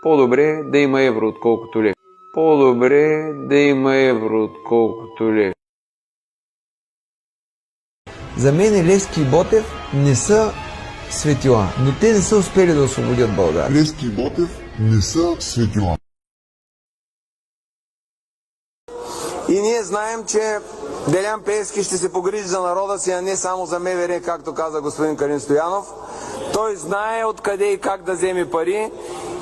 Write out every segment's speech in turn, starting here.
По-добре да има евро, отколкото лев. По-добре да има евро, отколкото лев. За мен Левски и Ботев не са светила, но те не са успели да освободят България. Левски и Ботев не са светила. И ние знаем, че Делян Пеевски ще се погрижи за народа си, а не само за МВР, както каза господин Калин Стоянов. Той знае откъде и как да вземе пари,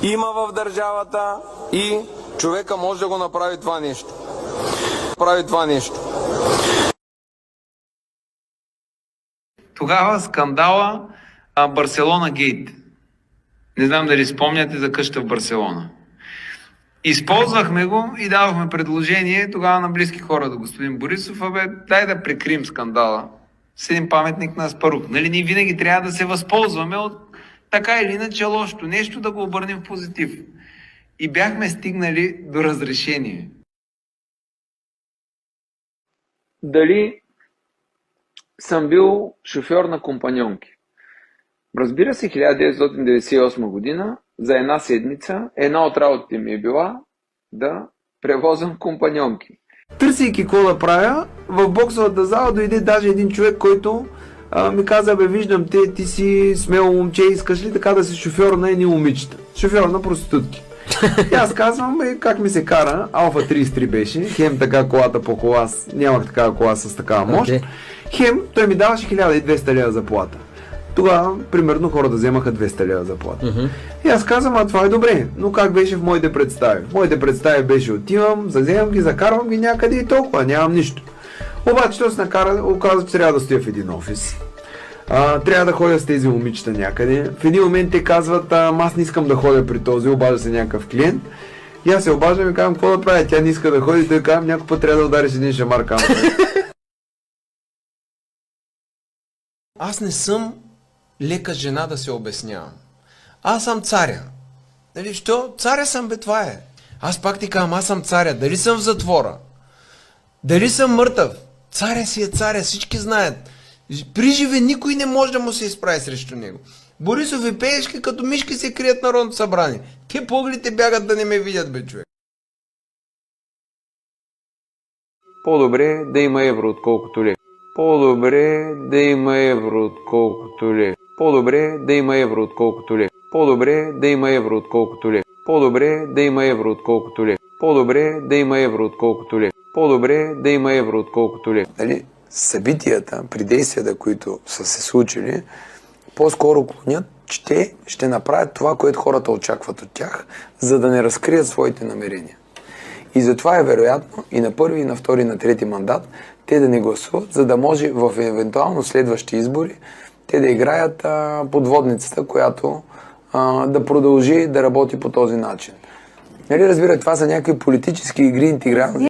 има в държавата и човека може да го направи това нещо. Тогава скандала Барселона Гейт. Не знам дали спомняте за къща в Барселона. Използвахме го и давахме предложение тогава на близки хора до господин Борисов, дай да прикрием скандала с един паметник на Аспарух. Нали, ние винаги трябва да се възползваме от така или иначе лошото нещо, да го обърнем в позитив. И бяхме стигнали до разрешение. Дали съм бил шофьор на компаньонки? Разбира се, 1998 година, за една седмица, една от работите ми е била да превозвам компаньонки. Търсейки какво да правя, в боксовата зала дойде даже един човек, който ми каза, виждам те, ти си смело момче, искаш ли така да си шофьор на едни момичета? Шофьор на проститутки. И аз казвам, как ми се кара, Алфа 33 беше, хем така колата по кола, нямах такава кола с такава мощ, хем той ми даваше 1200 лева заплата. Тогава, примерно, хората вземаха 200 лева заплата. И аз казвам, това е добре, но как беше в моите представи? В моите представи беше отивам, вземам ги, закарвам ги някъде и толкова, нямам нищо. Обаче той се оказа, че трябва да стоя в един офис. Трябва да ходя с тези момичета някъде. В един момент те казват, аз не искам да ходя при този, обажда се някакъв клиент. И аз се обаждам и казвам, какво да правя? Тя не иска да ходи, той казвам, някой път трябва да удариш един шамар камък. Аз не съм лека жена да се обяснявам. Аз съм царя. Нали, що? Царя съм, това е. Аз пак ти казвам, аз съм царя. Дали съм в затвора? Дали съм мъртъв? Царя си е царя, всички знаят. При живе никой не може да му се изправи срещу него. Борисов и Пеевски като мишки се крият Народното събрание. Те погледите бягат да не ме видят, бе, човек. По-добре да има евро, отколкото лев. По-добре да има евро, отколкото лев. По-добре да има евро, отколкото лев. По-добре да има евро, отколкото лев. По-добре да има евро, отколкото лев. По-добре да има евро, отколкото лев. По-добре да има евро, отколкото лев. Нали, събитията, при действията, които са се случили, по-скоро клонят, че те ще направят това, което хората очакват от тях, за да не разкрият своите намерения. И затова е вероятно и на първи, и на втори, и на трети мандат те да не гласуват, за да може в евентуално следващи избори те да играят подводницата, която да продължи да работи по този начин. Нали, разбира, това са някакви политически игри, интегрални.